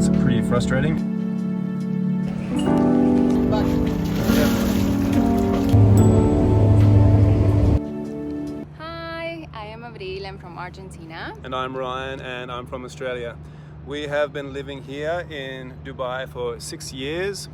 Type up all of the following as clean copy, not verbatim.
that's pretty frustrating. Hi, I am Abril, I'm from Argentina. And I'm Ryan, and I'm from Australia. We have been living here in Dubai for 6 years,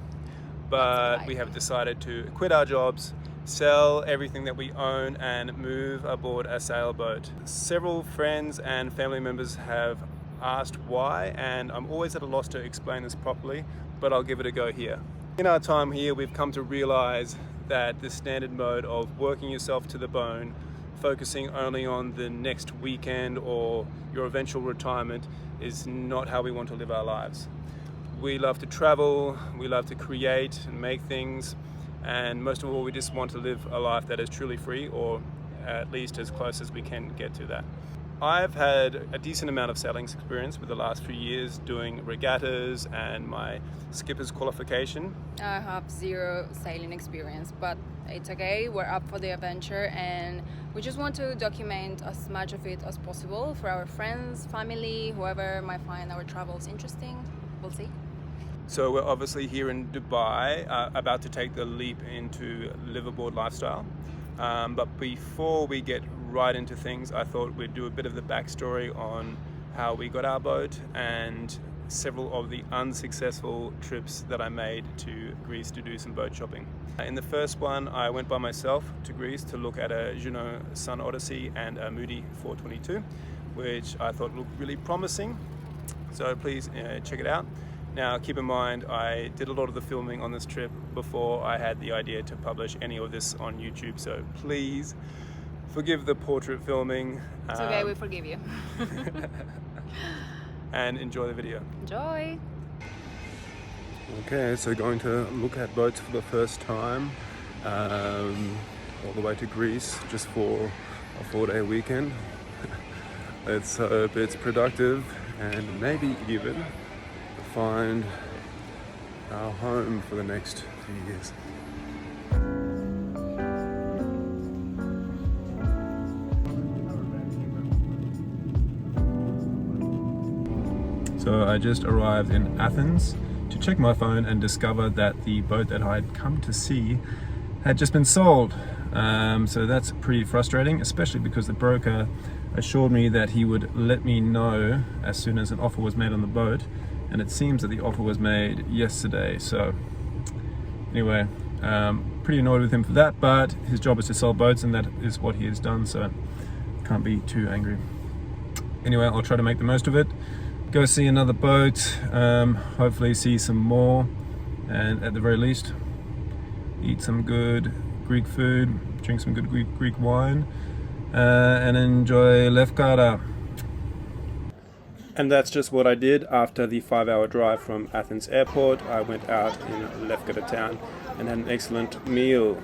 but we have decided to quit our jobs, sell everything that we own, and move aboard a sailboat. Several friends and family members have asked why, and I'm always at a loss to explain this properly, but I'll give it a go here. In our time here, we've come to realize that the standard mode of working yourself to the bone, focusing only on the next weekend or your eventual retirement, is not how we want to live our lives. We love to travel, we love to create and make things, and most of all, we just want to live a life that is truly free, or at least as close as we can get to that. I've had a decent amount of sailing experience with the last few years doing regattas and my skipper's qualification. I have zero sailing experience, but it's okay. We're up for the adventure and we just want to document as much of it as possible for our friends, family, whoever might find our travels interesting. We'll see. So we're obviously here in Dubai, about to take the leap into liveaboard lifestyle. But before we get right into things, I thought we'd do a bit of the backstory on how we got our boat and several of the unsuccessful trips that I made to Greece to do some boat shopping. In the first one, I went by myself to Greece to look at a Jeanneau Sun Odyssey and a Moody 422, which I thought looked really promising. So please check it out. Now, keep in mind, I did a lot of the filming on this trip before I had the idea to publish any of this on YouTube, so please forgive the portrait filming. It's okay, we forgive you. And enjoy the video. Enjoy! Okay, so going to look at boats for the first time, all the way to Greece just for a 4-day weekend. Let's hope it's productive and maybe even find our home for the next few years. So I just arrived in Athens to check my phone and discover that the boat that I'd come to see had just been sold. So that's pretty frustrating, especially because the broker assured me that he would let me know as soon as an offer was made on the boat. And it seems that the offer was made yesterday. So anyway, pretty annoyed with him for that, but his job is to sell boats and that is what he has done, so can't be too angry. Anyway, I'll try to make the most of it. Go see another boat, hopefully see some more, and at the very least, eat some good Greek food, drink some good Greek wine, and enjoy Lefkada. And that's just what I did. After the 5-hour drive from Athens airport, I went out in Lefkada town and had an excellent meal.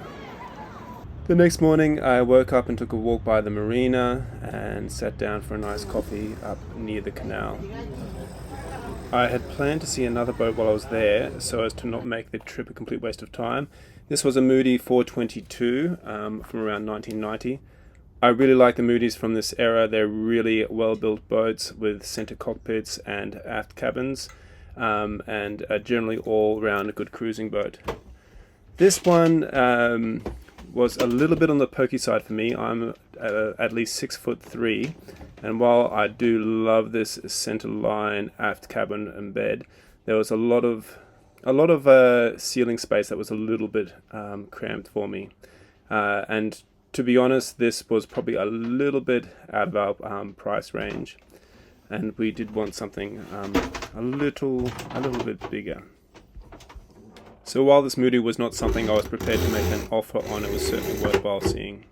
The next morning I woke up and took a walk by the marina and sat down for a nice coffee up near the canal. I had planned to see another boat while I was there so as to not make the trip a complete waste of time. This was a Moody 422 from around 1990. I really like the Moody's from this era. They're really well-built boats with center cockpits and aft cabins, and are generally all-round a good cruising boat. This one was a little bit on the pokey side for me. I'm at least 6'3", and while I do love this center line aft cabin and bed, there was a lot of ceiling space that was a little bit cramped for me, and to be honest, this was probably a little bit out of our price range, and we did want something a little bit bigger. So while this Moody was not something I was prepared to make an offer on, it was certainly worthwhile seeing.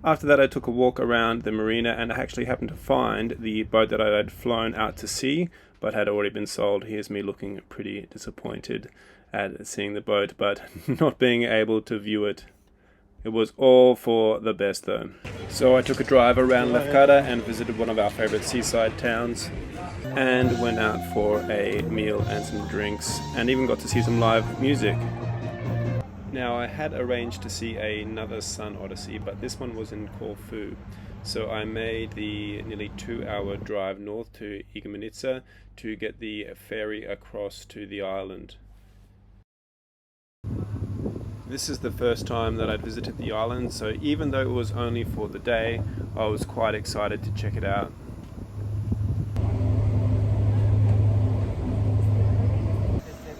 After that, I took a walk around the marina and I actually happened to find the boat that I had flown out to sea but had already been sold. Here's me looking pretty disappointed at seeing the boat but not being able to view it. It was all for the best though. So I took a drive around Lefkada and visited one of our favorite seaside towns and went out for a meal and some drinks and even got to see some live music. Now I had arranged to see another Sun Odyssey, but this one was in Corfu. So I made the nearly 2-hour drive north to Igoumenitsa to get the ferry across to the island. This is the first time that I'd visited the island, so even though it was only for the day, I was quite excited to check it out.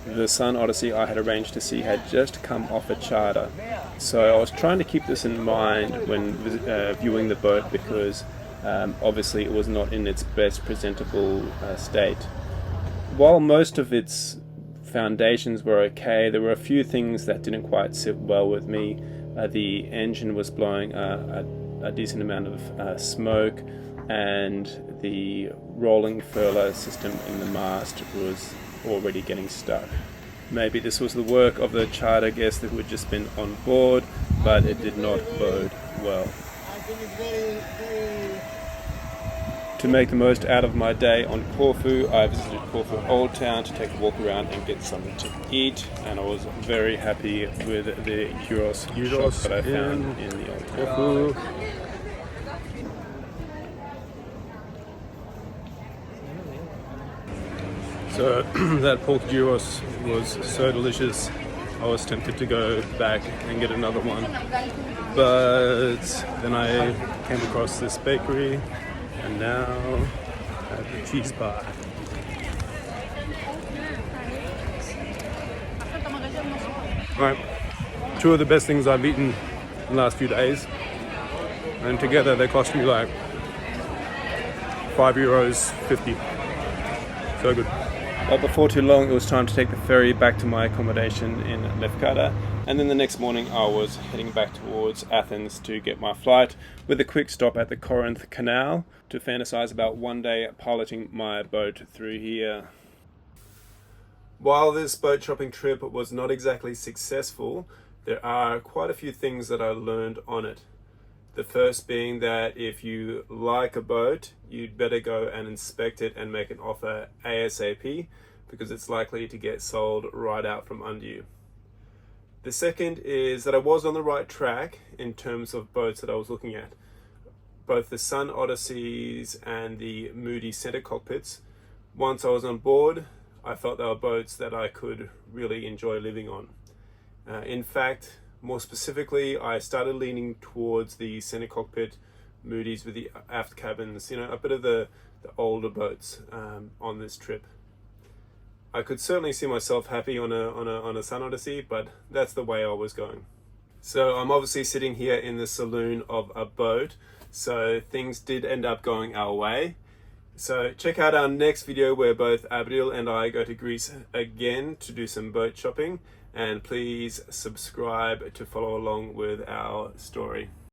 The Sun Odyssey I had arranged to see had just come off a charter, so I was trying to keep this in mind when viewing the boat because obviously it was not in its best presentable state. While most of its foundations were okay, there were a few things that didn't quite sit well with me. The engine was blowing a decent amount of smoke, and the rolling furler system in the mast was already getting stuck. Maybe this was the work of the charter guest who had just been on board, but it did not bode well. To make the most out of my day on Corfu, I visited Corfu Old Town to take a walk around and get something to eat, and I was very happy with the gyros shop that I found in the Old Corfu. So that pork gyros was so delicious, I was tempted to go back and get another one. But then I came across this bakery, and now I have the cheese bar. Right, two of the best things I've eaten in the last few days, and together they cost me like €5.50. So good. But before too long, it was time to take the ferry back to my accommodation in Lefkada, and then the next morning I was heading back towards Athens to get my flight, with a quick stop at the Corinth Canal to fantasize about one day piloting my boat through here. While this boat shopping trip was not exactly successful, there are quite a few things that I learned on it. The first being that if you like a boat, you'd better go and inspect it and make an offer ASAP, because it's likely to get sold right out from under you. The second is that I was on the right track in terms of boats that I was looking at. Both the Sun Odysseys and the Moody center cockpits, once I was on board, I felt they were boats that I could really enjoy living on. In fact, more specifically, I started leaning towards the center cockpit Moody's with the aft cabins, a bit of the older boats on this trip. I could certainly see myself happy on a Sun Odyssey, but that's the way I was going. So I'm obviously sitting here in the saloon of a boat, so things did end up going our way. So check out our next video where both Abril and I go to Greece again to do some boat shopping, and please subscribe to follow along with our story.